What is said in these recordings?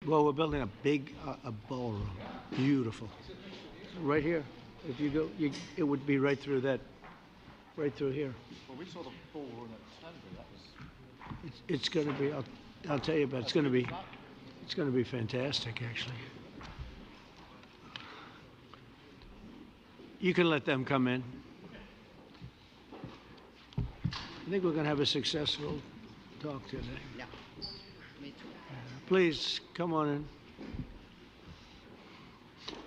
Well, we're building a big a ballroom. Beautiful. Right here. If you go, it would be right through that, right through here. Well, we saw the ballroom at Stanley. That was. It's going to be. I'll tell you, but it's going to be. It's going to be fantastic, actually. You can let them come in. I think we're going to have a successful talk today. Yeah, me too. Please come on in.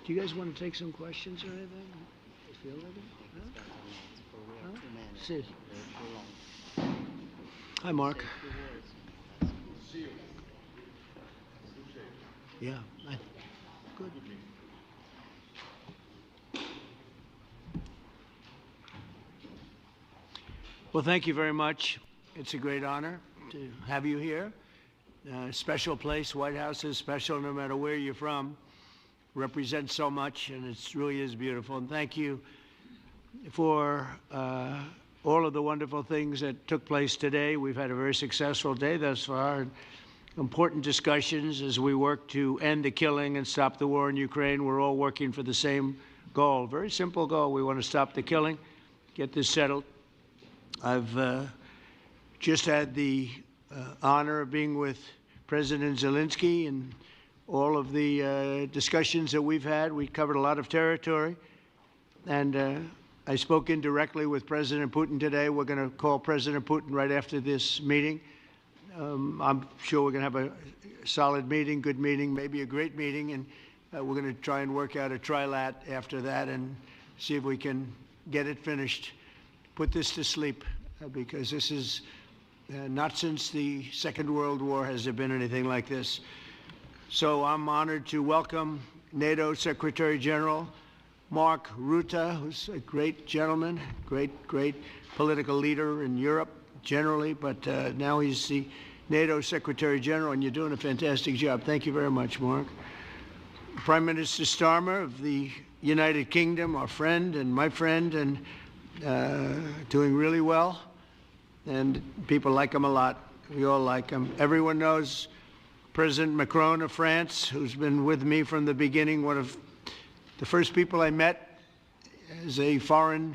Do you guys want to take some questions or anything? You feel like it? Huh? See. Hi, Mark. Yeah. Good. Well, thank you very much. It's a great honor to have you here. Special place. White House is special no matter where you're from. Represents so much, and it really is beautiful. And thank you for all of the wonderful things that took place today. We've had a very successful day thus far. And important discussions as we work to end the killing and stop the war in Ukraine. We're all working for the same goal, very simple goal. We want to stop the killing, get this settled. I've just had the honor of being with President Zelensky and all of the discussions that we've had. We covered a lot of territory, and I spoke indirectly with President Putin today. We're going to call President Putin right after this meeting. I'm sure we're going to have a solid meeting, good meeting, maybe a great meeting, and we're going to try and work out a trilat after that and see if we can get it finished, put this to sleep, because this is not since the Second World War has there been anything like this. So I'm honored to welcome NATO Secretary General Mark Rutte, who's a great gentleman, great political leader in Europe generally, but now he's the NATO Secretary General, and you're doing a fantastic job. Thank you very much, Mark. Prime Minister Starmer of the United Kingdom, our friend and my friend, and doing really well, and people like him a lot. We all like him. Everyone knows President Macron of France, who's been with me from the beginning, one of the first people I met as a foreign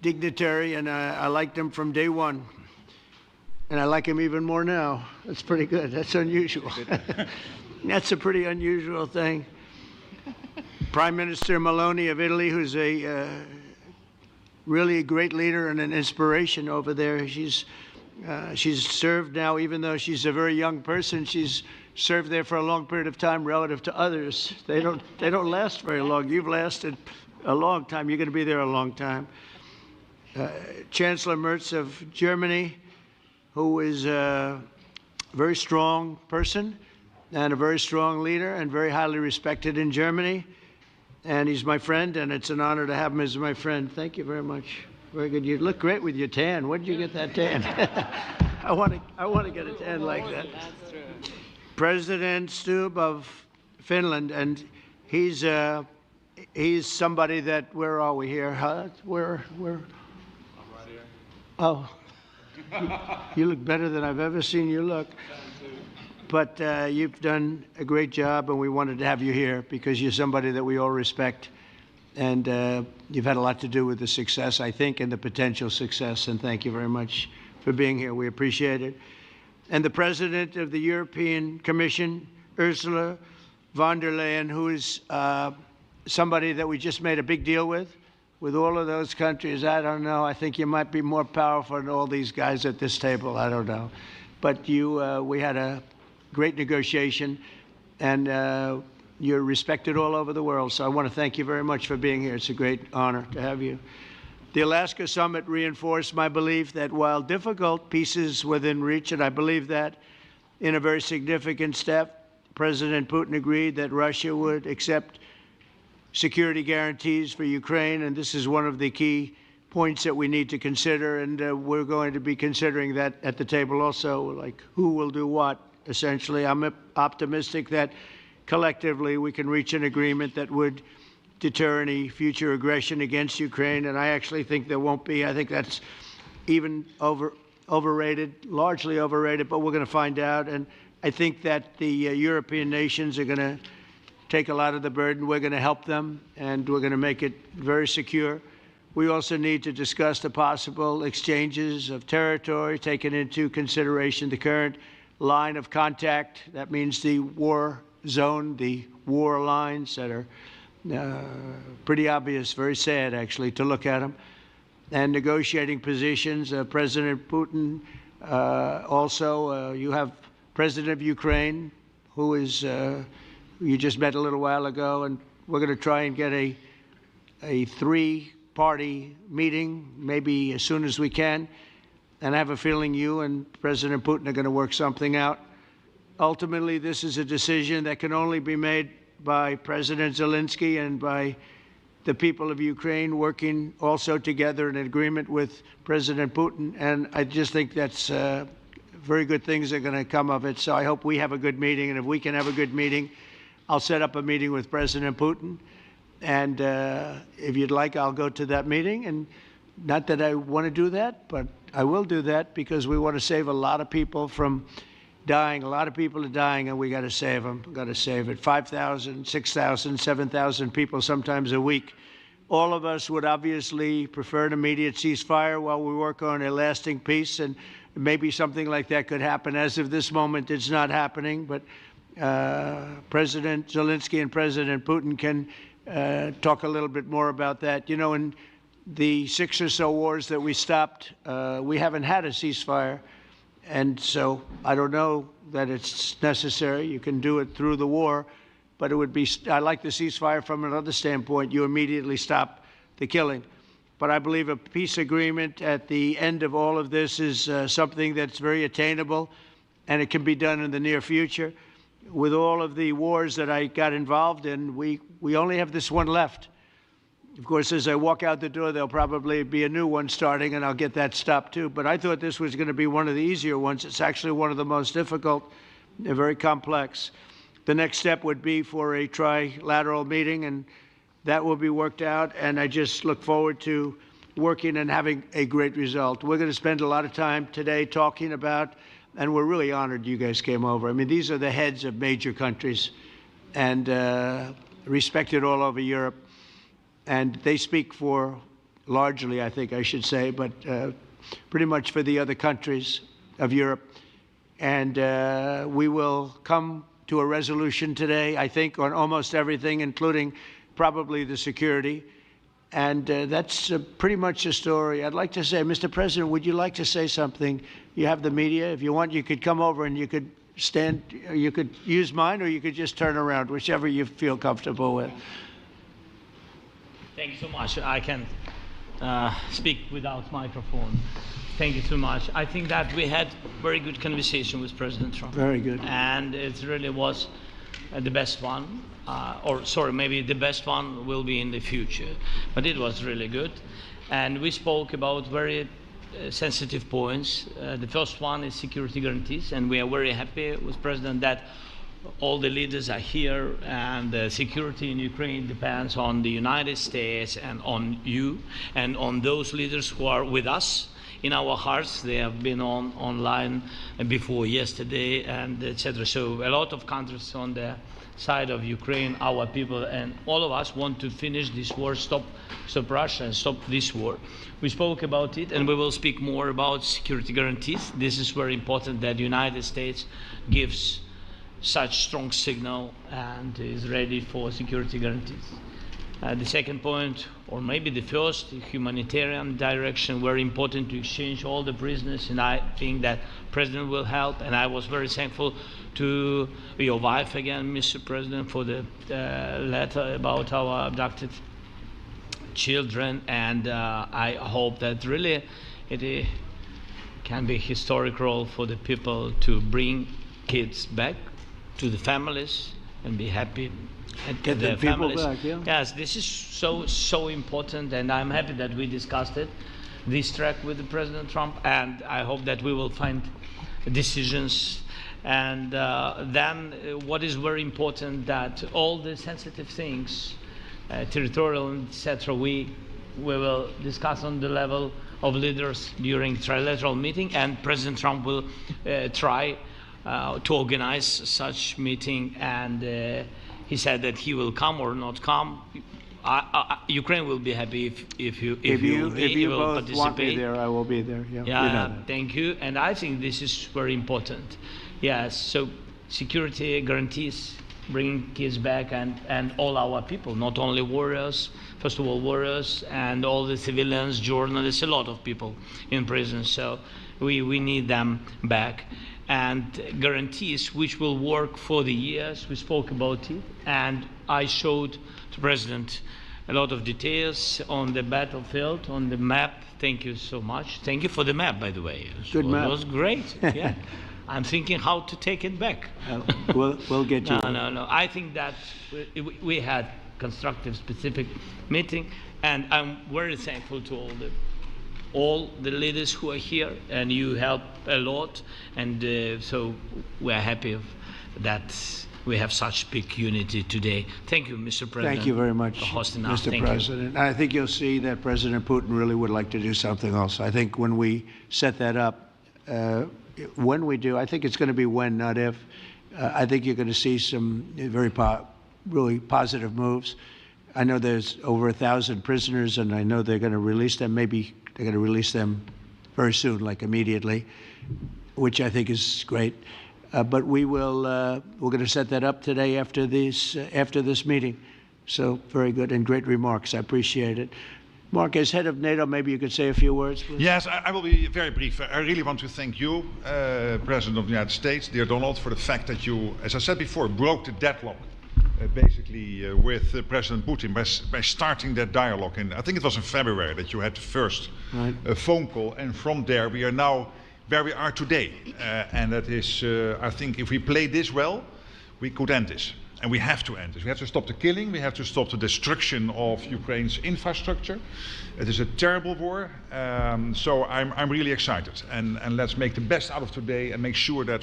dignitary, and I liked him from day one. And I like him even more now. That's pretty good. That's unusual. That's a pretty unusual thing. Prime Minister Meloni of Italy, who's a really a great leader and an inspiration over there. She's served now, even though she's a very young person, she's served there for a long period of time relative to others. They don't last very long. You've lasted a long time. You're going to be there a long time. Chancellor Merz of Germany, who is a very strong person and a very strong leader and very highly respected in Germany. And he's my friend, and it's an honor to have him as my friend. Thank you very much. Very good. You look great with your tan. Where did you get that tan? I want to get a tan like that. That's true. President Stubb of Finland, and he's somebody that, where are we here? Huh? Where? I'm right here. Oh, you look better than I've ever seen you look. But you've done a great job, and we wanted to have you here because you're somebody that we all respect. And you've had a lot to do with the success, I think, and the potential success. And thank you very much for being here. We appreciate it. And the President of the European Commission, Ursula von der Leyen, who is somebody that we just made a big deal with all of those countries. I don't know. I think you might be more powerful than all these guys at this table. I don't know. But we had a great negotiation, and you're respected all over the world. So I want to thank you very much for being here. It's a great honor to have you. The Alaska Summit reinforced my belief that while difficult, peace is within reach, and I believe that in a very significant step, President Putin agreed that Russia would accept security guarantees for Ukraine, and this is one of the key points that we need to consider, and we're going to be considering that at the table also, like who will do what, essentially. I'm optimistic that collectively we can reach an agreement that would deter any future aggression against Ukraine, and I actually think there won't be. I think that's even overrated, largely overrated, but we're going to find out. And I think that the European nations are going to take a lot of the burden. We're going to help them, and we're going to make it very secure. We also need to discuss the possible exchanges of territory, taking into consideration the current line of contact. That means the war zone, the war lines that are pretty obvious, very sad, actually, to look at them, and negotiating positions. President Putin, also, you have President of Ukraine, who is, you just met a little while ago, and we're going to try and get a three-party meeting, maybe as soon as we can. And I have a feeling you and President Putin are going to work something out. Ultimately, this is a decision that can only be made by President Zelensky and by the people of Ukraine working also together in agreement with President Putin. And I just think that's very good things are going to come of it. So I hope we have a good meeting. And if we can have a good meeting, I'll set up a meeting with President Putin. And if you'd like, I'll go to that meeting. And not that I want to do that, but I will do that because we want to save a lot of people from dying. A lot of people are dying, and we got to save them. Got to save it. 5,000, 6,000, 7,000 people sometimes a week. All of us would obviously prefer an immediate ceasefire while we work on a lasting peace, and maybe something like that could happen. As of this moment, it's not happening, but President Zelensky and President Putin can talk a little bit more about that. You know, in the 6 or so wars that we stopped, we haven't had a ceasefire. And so I don't know that it's necessary. You can do it through the war, but it would be, I like the ceasefire from another standpoint. You immediately stop the killing. But I believe a peace agreement at the end of all of this is something that's very attainable, and it can be done in the near future. With all of the wars that I got involved in, we only have this one left. Of course, as I walk out the door, there'll probably be a new one starting, and I'll get that stopped too. But I thought this was going to be one of the easier ones. It's actually one of the most difficult and very complex. The next step would be for a trilateral meeting, and that will be worked out. And I just look forward to working and having a great result. We're going to spend a lot of time today talking about, and we're really honored you guys came over. I mean, these are the heads of major countries and respected all over Europe. And they speak for, largely, I think I should say, but pretty much for the other countries of Europe. And we will come to a resolution today, I think, on almost everything, including probably the security. And that's pretty much the story. I'd like to say, Mr. President, would you like to say something? You have the media. If you want, you could come over and you could stand, you could use mine, or you could just turn around, whichever you feel comfortable with. Thank you so much. I can speak without microphone. Thank you so much. I think that we had very good conversation with President Trump. Very good. And it really was the best one. Or sorry, maybe the best one will be in the future. But it was really good. And we spoke about very sensitive points. The first one is security guarantees. And we are very happy with President that all the leaders are here, and the security in Ukraine depends on the United States and on you and on those leaders who are with us in our hearts. They have been online before yesterday, and etc. So a lot of countries on the side of Ukraine, our people, and all of us want to finish this war, stop Russia and stop this war. We spoke about it, and we will speak more about security guarantees. This is very important that the United States gives such strong signal and is ready for security guarantees. The second point, or maybe the first, humanitarian direction, very important to exchange all the prisoners, and I think that President will help. And I was very thankful to your wife again, Mr. President, for the letter about our abducted children, and I hope that really it can be a historic role for the people to bring kids back to the families and be happy at Get their the people families. back, yeah. Yes, this is so important, and I'm happy that we discussed it, this track with the President Trump, and I hope that we will find decisions. And then what is very important, that all the sensitive things, territorial, etc., we will discuss on the level of leaders during trilateral meeting, and President Trump will try to organize such meeting, and he said that he will come or not come. Ukraine will be happy if you will both participate. want me there, I will be there. Yeah, you know that. Thank you. And I think this is very important. Yes, so security guarantees, bringing kids back, and all our people, not only warriors, first of all warriors, and all the civilians, journalists, a lot of people in prison. So we need them back. And guarantees which will work for the years. We spoke about it, and I showed the President a lot of details on the battlefield, on the map. Thank you so much. Thank you for the map, by the way. Good map. It was great. Yeah. I'm thinking how to take it back. We'll get you. No. I think that we had constructive, specific meeting, and I'm very thankful to all the leaders who are here, and you help a lot, and so we are happy that we have such big unity today. Thank you, Mr. President. Thank you very much, for hosting us. Mr. President. I think you'll see that President Putin really would like to do something else. I think when we set that up, when we do, I think it's going to be when, not if. I think you're going to see some really positive moves. I know there's over 1,000 prisoners, and I know they're going to release them. Maybe they're going to release them very soon, like immediately, which I think is great. But we're going to set that up today after this meeting. So very good and great remarks. I appreciate it. Mark, as head of NATO, maybe you could say a few words, please. Yes, I will be very brief. I really want to thank you, President of the United States, dear Donald, for the fact that you, as I said before, broke the deadlock basically with President Putin by starting that dialogue. And I think it was in February that you had the first phone call, and from there we are now where we are today. And that is, I think, if we play this well, we could end this. And we have to end this. We have to stop the killing. We have to stop the destruction of Ukraine's infrastructure. It is a terrible war. So I'm really excited. And let's make the best out of today and make sure that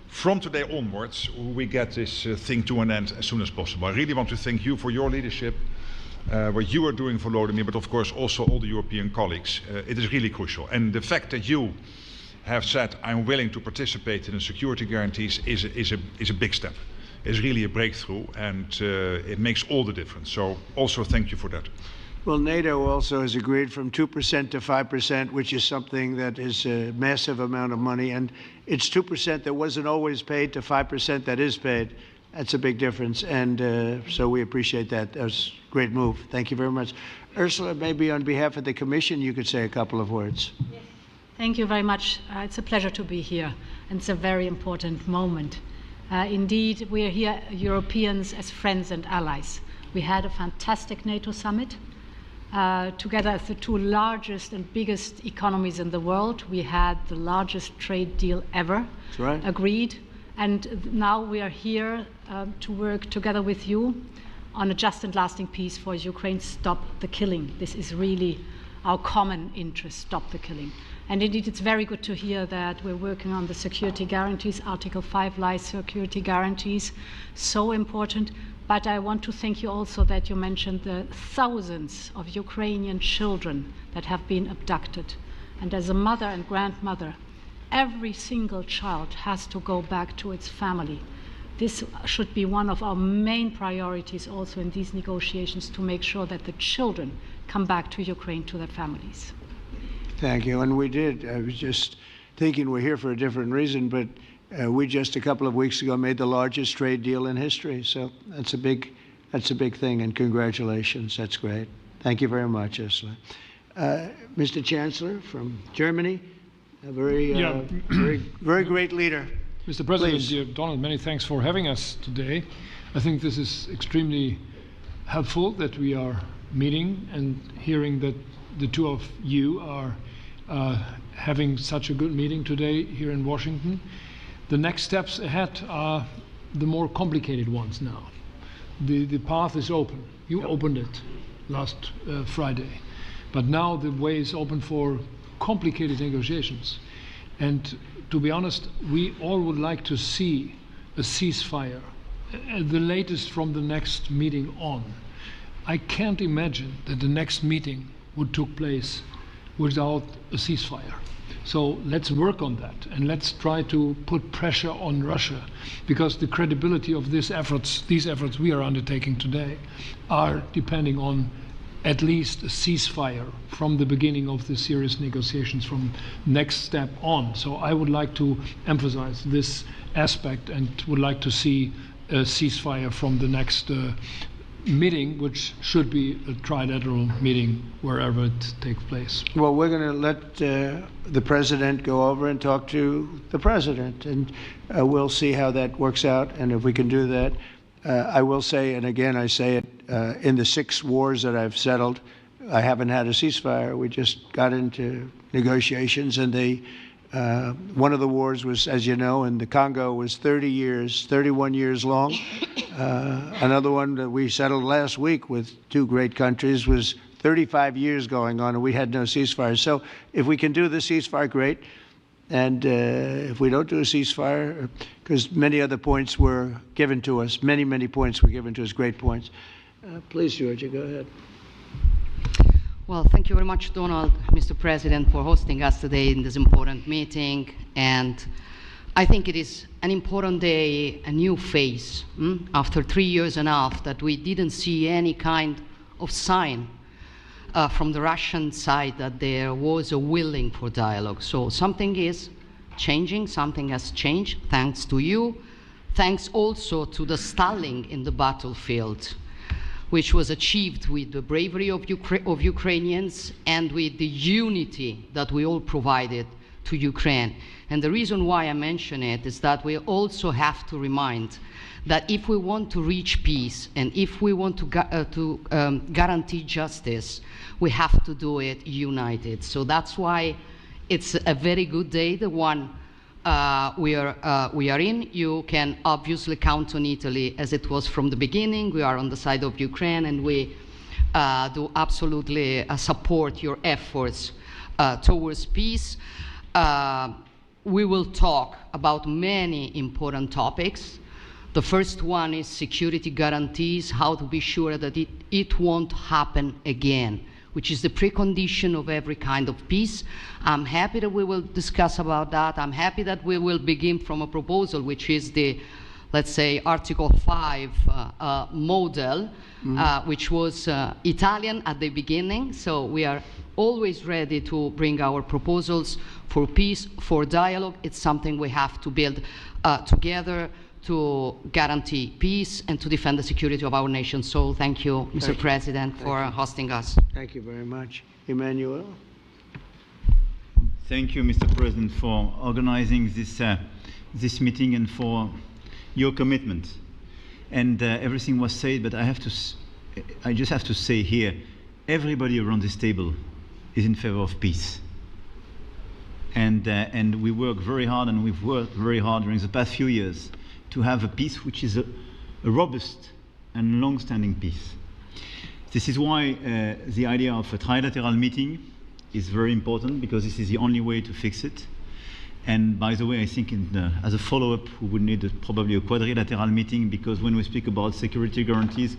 from today onwards we get this thing to an end as soon as possible. I really want to thank you for your leadership, what you are doing for Volodymyr, but of course also all the European colleagues. It is really crucial. And the fact that you have said, I'm willing to participate in the security guarantees is a big step. It's really a breakthrough, and it makes all the difference. So also thank you for that. Well, NATO also has agreed from 2% to 5%, which is something that is a massive amount of money. And it's 2% that wasn't always paid to 5% that is paid. That's a big difference. And so we appreciate that. That was a great move. Thank you very much. Ursula, maybe on behalf of the Commission, you could say a couple of words. Yes. Thank you very much. It's a pleasure to be here. And it's a very important moment. Indeed, we are here, Europeans, as friends and allies. We had a fantastic NATO summit. Together as the two largest and biggest economies in the world, we had the largest trade deal ever agreed. And now we are here to work together with you on a just and lasting peace for Ukraine. Stop the killing. This is really our common interest, stop the killing. And indeed, it's very good to hear that we're working on the security guarantees, Article 5 lies security guarantees, so important. But I want to thank you also that you mentioned the thousands of Ukrainian children that have been abducted. And as a mother and grandmother, every single child has to go back to its family. This should be one of our main priorities also in these negotiations, to make sure that the children come back to Ukraine, to their families. Thank you. And we did. I was just thinking we're here for a different reason, but we just a couple of weeks ago made the largest trade deal in history. So that's a big thing, and congratulations. That's great. Thank you very much, Ursula. Mr. Chancellor from Germany, a very great leader. Mr. President, Please. dear Donald, many thanks for having us today. I think this is extremely helpful that we are meeting and hearing that the two of you are having such a good meeting today here in Washington. The next steps ahead are the more complicated ones now. The path is open. You opened it last Friday. But now the way is open for complicated negotiations. And to be honest, we all would like to see a ceasefire, the latest from the next meeting on. I can't imagine that the next meeting would take place without a ceasefire. So let's work on that, and let's try to put pressure on Russia, because the credibility of these efforts we are undertaking today, are depending on at least a ceasefire from the beginning of the serious negotiations from next step on. So I would like to emphasize this aspect and would like to see a ceasefire from the next meeting, which should be a trilateral meeting wherever it takes place. Well, we're going to let the president go over and talk to the president, and we'll see how that works out, and if we can do that. I will say, and again I say it, in the 6 wars that I've settled, I haven't had a ceasefire. We just got into negotiations, and one of the wars was, as you know, in the Congo was 31 years long. Another one that we settled last week with 2 great countries was 35 years going on, and we had no ceasefire. So if we can do the ceasefire, great. And if we don't do a ceasefire, because many other points were given to us, many points were given to us, great points. Please, Georgia, go ahead. Well, thank you very much, Donald, Mr. President, for hosting us today in this important meeting. And I think it is an important day, a new phase, after 3 years and a half that we didn't see any kind of sign from the Russian side that there was a willing for dialogue. So something is changing, something has changed, thanks to you. Thanks also to the stalling in the battlefield, which was achieved with the bravery of Ukrainians and with the unity that we all provided to Ukraine. And the reason why I mention it is that we also have to remind that if we want to reach peace and if we want to guarantee justice, we have to do it united. So that's why it's a very good day, the one we are in. You can obviously count on Italy as it was from the beginning. We are on the side of Ukraine, and we do absolutely support your efforts towards peace. We will talk about many important topics. The first one is security guarantees, how to be sure that it won't happen again, which is the precondition of every kind of peace. I'm happy that we will discuss about that. I'm happy that we will begin from a proposal, which is the, let's say, Article 5 model, which was Italian at the beginning. So we are always ready to bring our proposals for peace, for dialogue. It's something we have to build together to guarantee peace and to defend the security of our nation. So thank you, Mr. President, for hosting us. Thank you very much. Emmanuel? Thank you, Mr. President, for organizing this meeting and for your commitment. And everything was said, but I just have to say here, everybody around this table is in favor of peace. And we work very hard, and we've worked very hard during the past few years to have a peace which is a robust and long-standing peace. This is why the idea of a trilateral meeting is very important, because this is the only way to fix it. And by the way, I think as a follow-up, we would need probably a quadrilateral meeting, because when we speak about security guarantees,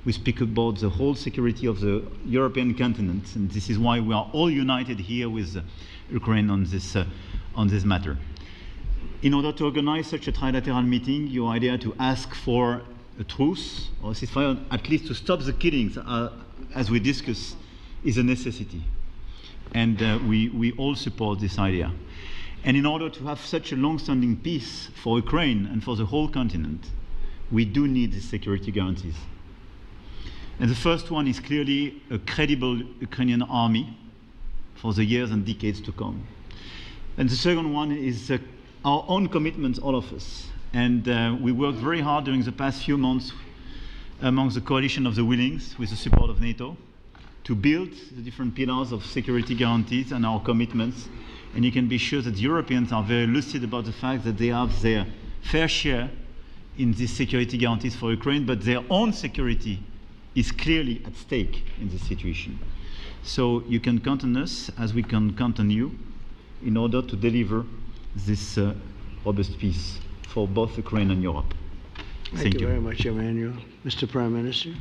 we speak about the whole security of the European continent. And this is why we are all united here with Ukraine on this matter. In order to organize such a trilateral meeting, your idea to ask for a truce or a ceasefire, at least to stop the killings, as we discussed, is a necessity. And we all support this idea. And in order to have such a long-standing peace for Ukraine and for the whole continent, we do need these security guarantees. And the first one is clearly a credible Ukrainian army for the years and decades to come. And the second one is our own commitments, all of us. And we worked very hard during the past few months amongst the coalition of the willings, with the support of NATO, to build the different pillars of security guarantees and our commitments. And you can be sure that the Europeans are very lucid about the fact that they have their fair share in these security guarantees for Ukraine, but their own security is clearly at stake in this situation. So you can count on us, as we can count on you, in order to deliver this robust peace for both Ukraine and Europe. Thank you very much, Emmanuel. Mr. Prime Minister?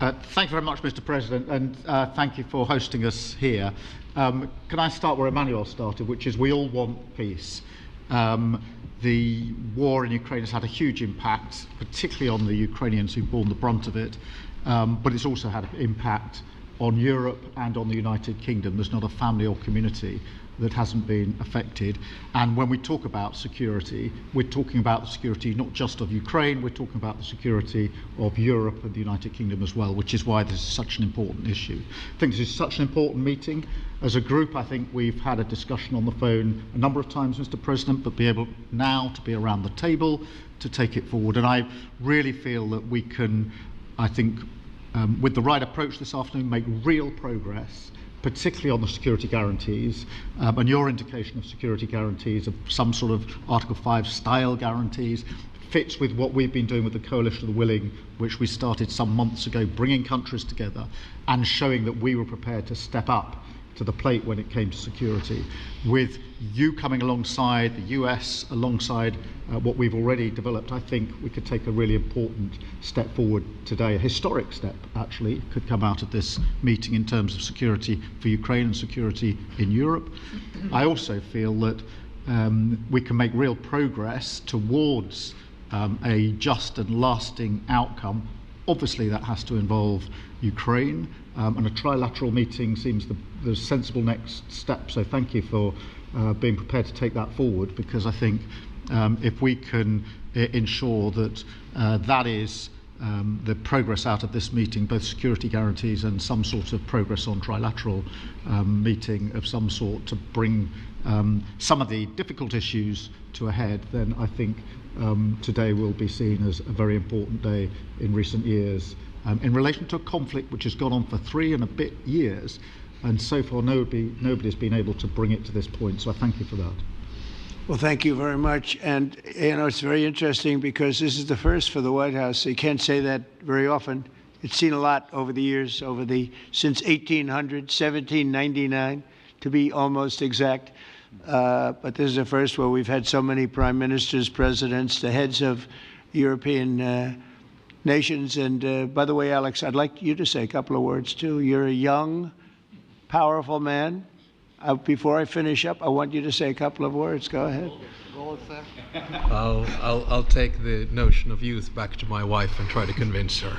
Thank you very much, Mr. President, and thank you for hosting us here. Can I start where Emmanuel started, which is we all want peace. The war in Ukraine has had a huge impact, particularly on the Ukrainians who've borne the brunt of it, but it's also had an impact on Europe and on the United Kingdom. There's not a family or community that hasn't been affected. And when we talk about security, we're talking about the security not just of Ukraine, we're talking about the security of Europe and the United Kingdom as well, which is why this is such an important issue. I think this is such an important meeting. As a group, I think we've had a discussion on the phone a number of times, Mr. President, but be able now to be around the table to take it forward. And I really feel that we can, I think, with the right approach this afternoon, make real progress, particularly on the security guarantees, and your indication of security guarantees of some sort of Article 5 style guarantees fits with what we've been doing with the Coalition of the Willing, which we started some months ago, bringing countries together and showing that we were prepared to step up to the plate when it came to security. With you coming alongside, the US alongside what we've already developed, I think we could take a really important step forward today. A historic step, actually, could come out of this meeting in terms of security for Ukraine and security in Europe. I also feel that we can make real progress towards a just and lasting outcome. Obviously, that has to involve Ukraine, and a trilateral meeting seems the sensible next step. So thank you for being prepared to take that forward, because I think if we can ensure that that is the progress out of this meeting, both security guarantees and some sort of progress on trilateral meeting of some sort to bring some of the difficult issues to a head, then I think today will be seen as a very important day in recent years in relation to a conflict which has gone on for 3 and a bit years, and so far nobody's been able to bring it to this point. So I thank you for that. Well, thank you very much. And, you know, it's very interesting because this is the first for the White House. You can't say that very often. It's seen a lot over the years, since 1800, 1799, to be almost exact. But this is the first where we've had so many prime ministers, presidents, the heads of European nations. And by the way, Alex, I'd like you to say a couple of words, too. You're a young, powerful man. Before I finish up, I want you to say a couple of words. Go ahead. I'll take the notion of youth back to my wife and try to convince her.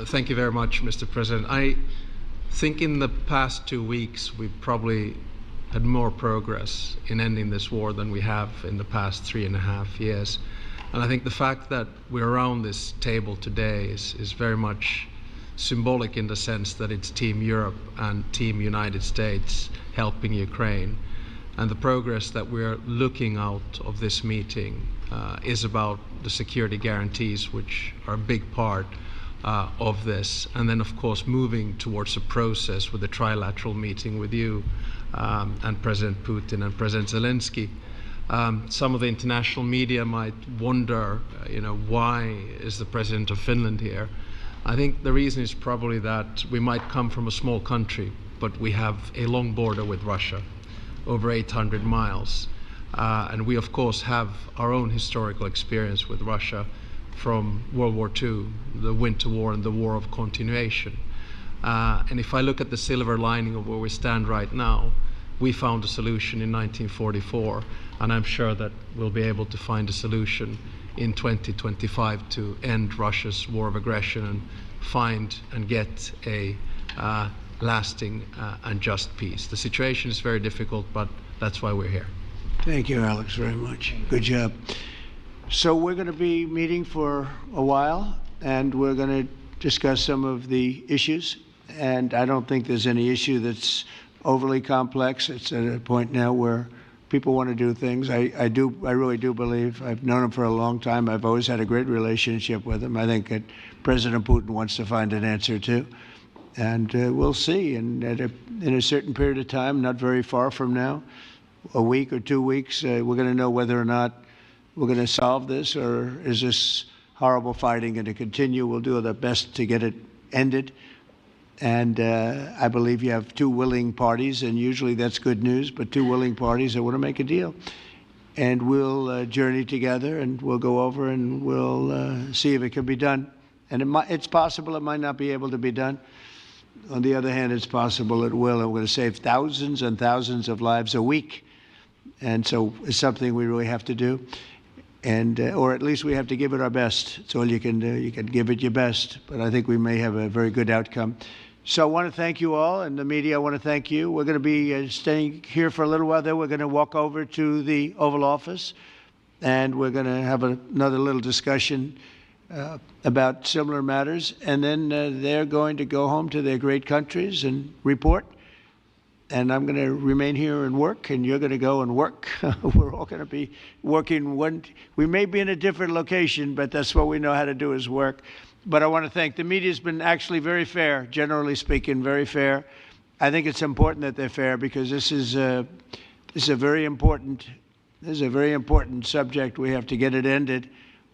Thank you very much, Mr. President. I think in the past 2 weeks, we've probably had more progress in ending this war than we have in the past 3.5 years. And I think the fact that we're around this table today is very much symbolic in the sense that it's Team Europe and Team United States helping Ukraine. And the progress that we're looking out of this meeting is about the security guarantees, which are a big part of this. And then, of course, moving towards a process with a trilateral meeting with you and President Putin and President Zelensky. Some of the international media might wonder, why is the President of Finland here? I think the reason is probably that we might come from a small country, but we have a long border with Russia, over 800 miles. And we, of course, have our own historical experience with Russia from World War II, the Winter War and the War of Continuation. And if I look at the silver lining of where we stand right now, we found a solution in 1944, and I'm sure that we'll be able to find a solution in 2025 to end Russia's war of aggression and find and get a lasting and just peace. The situation is very difficult, but that's why we're here. Thank you, Alex, very much. Good job. So we're going to be meeting for a while, and we're going to discuss some of the issues. And I don't think there's any issue that's overly complex. It's at a point now where people want to do things. I really do believe. I've known him for a long time. I've always had a great relationship with him. I think that President Putin wants to find an answer too. And we'll see. And in a certain period of time, not very far from now, a week or 2 weeks, we're going to know whether or not we're going to solve this, or is this horrible fighting going to continue. We'll do our best to get it ended. And I believe you have 2 willing parties, and usually that's good news, but 2 willing parties that want to make a deal. And we'll journey together, and we'll go over and we'll see if it can be done. And it's possible it might not be able to be done. On the other hand, it's possible it will, and we're going to save thousands and thousands of lives a week. And so it's something we really have to do. And, or at least we have to give it our best. It's all you can do. You can give it your best. But I think we may have a very good outcome. So I want to thank you all, and the media, I want to thank you. We're going to be staying here for a little while. Then we're going to walk over to the Oval Office, and we're going to have another little discussion about similar matters. And then they're going to go home to their great countries and report. And I'm going to remain here and work, and you're going to go and work. We're all going to be working. We may be in a different location, but that's what we know how to do is work. But I want to thank the media. Has been actually very fair, generally speaking, very fair. I think it's important that they're fair because this is a very important subject. We have to get it ended.